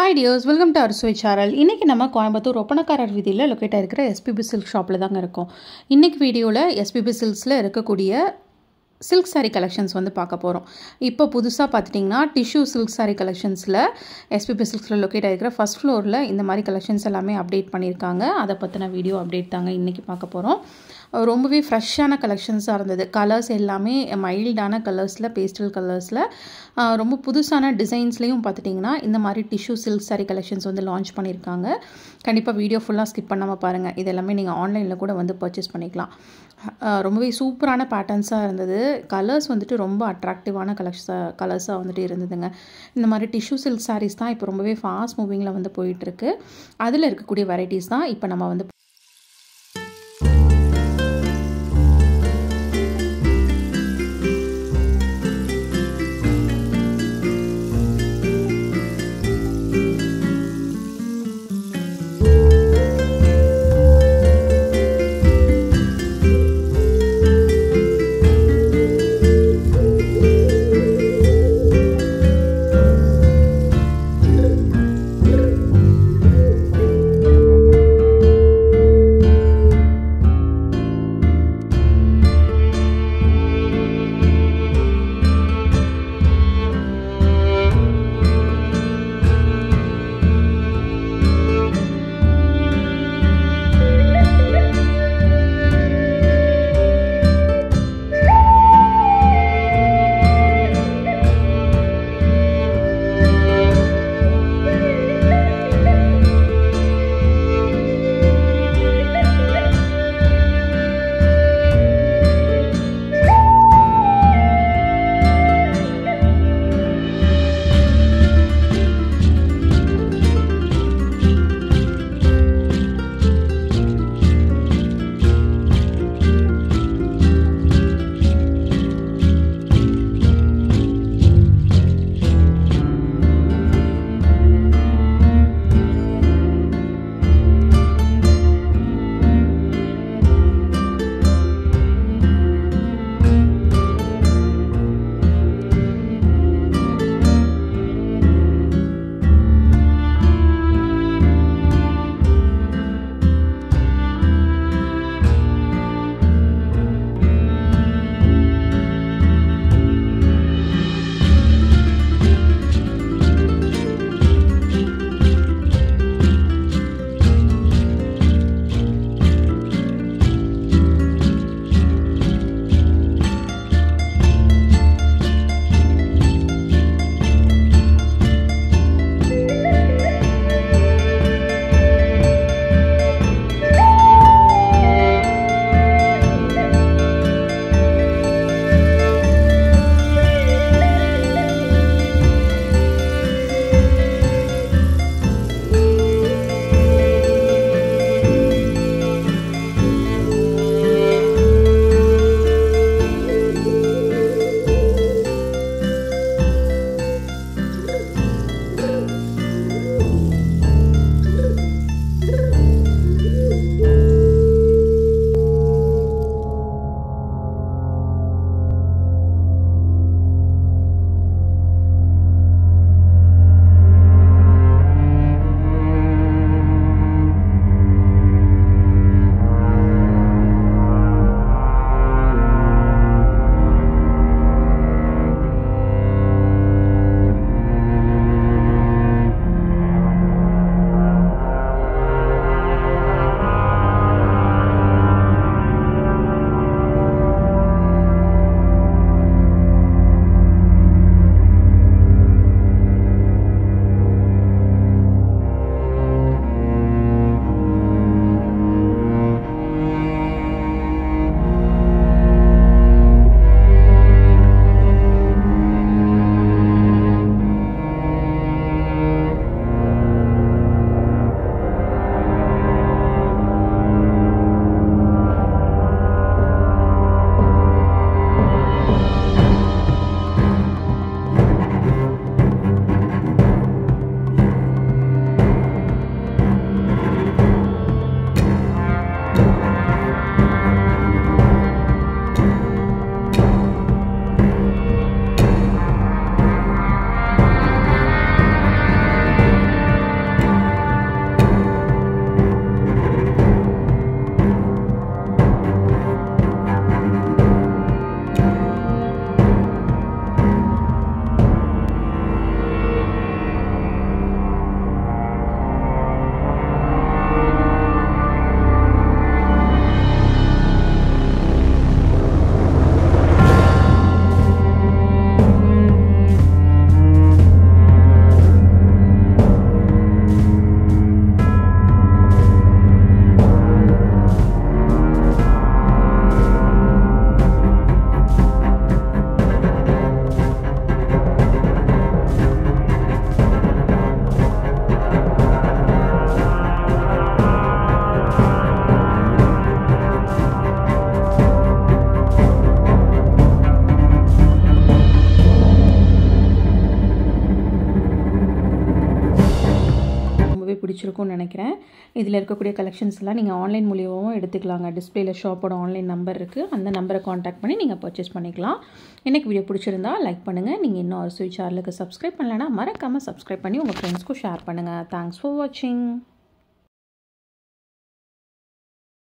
Hi dears, welcome to our Switch channel. இன்னைக்கு நம்ம கோயம்புத்தூர் ஒப்பனக்காரர் வீதியில் லொக்கேட் ஆயிருக்கிற SPB Silk ஷாப்பில் தாங்க இருக்கோம். இன்னைக்கு வீடியோவில் SPB Silksல இருக்கக்கூடிய சில்க் சாரீ கலெக்ஷன்ஸ் வந்து பார்க்க போகிறோம். இப்போ புதுசாக பார்த்துட்டிங்கன்னா டிஷ்யூ சில்க் சாரீ கலெக்ஷன்ஸில் SPB Silksல லொக்கேட் ஆகிருக்கிற ஃபஸ்ட் ஃப்ளோரில் இந்த மாதிரி கலெக்ஷன்ஸ் எல்லாமே அப்டேட் பண்ணியிருக்காங்க. அதை பற்றின வீடியோ அப்டேட் தாங்க இன்றைக்கி பார்க்க போகிறோம். ரொம்பவே ஃப்ரெஷ்ஷான கலெக்ஷன்ஸாக இருந்தது. கலர்ஸ் எல்லாமே மைல்டான கலர்ஸில், பேஸ்டல் கலர்ஸில், ரொம்ப புதுசான டிசைன்ஸ்லேயும் பார்த்துட்டிங்கன்னா இந்த மாதிரி டிஷ்யூ சில்க் சாரீ கலெக்ஷன்ஸ் வந்து லான்ச் பண்ணியிருக்காங்க. கண்டிப்பாக வீடியோ ஃபுல்லாக ஸ்கிப் பண்ணாமல் பாருங்கள். இது எல்லாமே நீங்கள் ஆன்லைனில் கூட வந்து பர்ச்சேஸ் பண்ணிக்கலாம். ரொம்பவே சூப்பரான பேட்டர்ன்ஸாக இருந்தது. கலர்ஸ் வந்துட்டு ரொம்ப அட்ராக்டிவான கலர்ஸாக வந்துட்டு இருந்ததுங்க. இந்த மாதிரி டிஷ்யூ சில்க் சாரீஸ் தான் இப்போ ரொம்பவே ஃபாஸ்ட் மூவிங்கில் வந்து போயிட்டுருக்கு. அதில் இருக்கக்கூடிய வெரைட்டிஸ் தான் இப்போ நம்ம வந்து பிடிச்சிருக்கும்னு நினைக்கிறேன். இதில் இருக்கக்கூடிய கலெக்ஷன்ஸ்லாம் நீங்கள் ஆன்லைன் மூலியமாகவும் எடுத்துக்கலாங்க. டிஸ்பிளேயில் ஷாப்போட ஆன்லைன் நம்பர் இருக்குது. அந்த நம்பரை காண்டாக்ட் பண்ணி நீங்கள் பர்ச்சேஸ் பண்ணிக்கலாம். எனக்கு வீடியோ பிடிச்சிருந்தா லைக் பண்ணுங்கள். நீங்கள் இன்னும் அரசு சேனலுக்கு சப்ஸ்கிரைப் பண்ணலைன்னா மறக்காமல் சப்ஸ்கிரைப் பண்ணி உங்கள் ஃப்ரெண்ட்ஸ்க்கும் ஷேர் பண்ணுங்கள். தேங்க்ஸ் ஃபார் வாட்சிங்.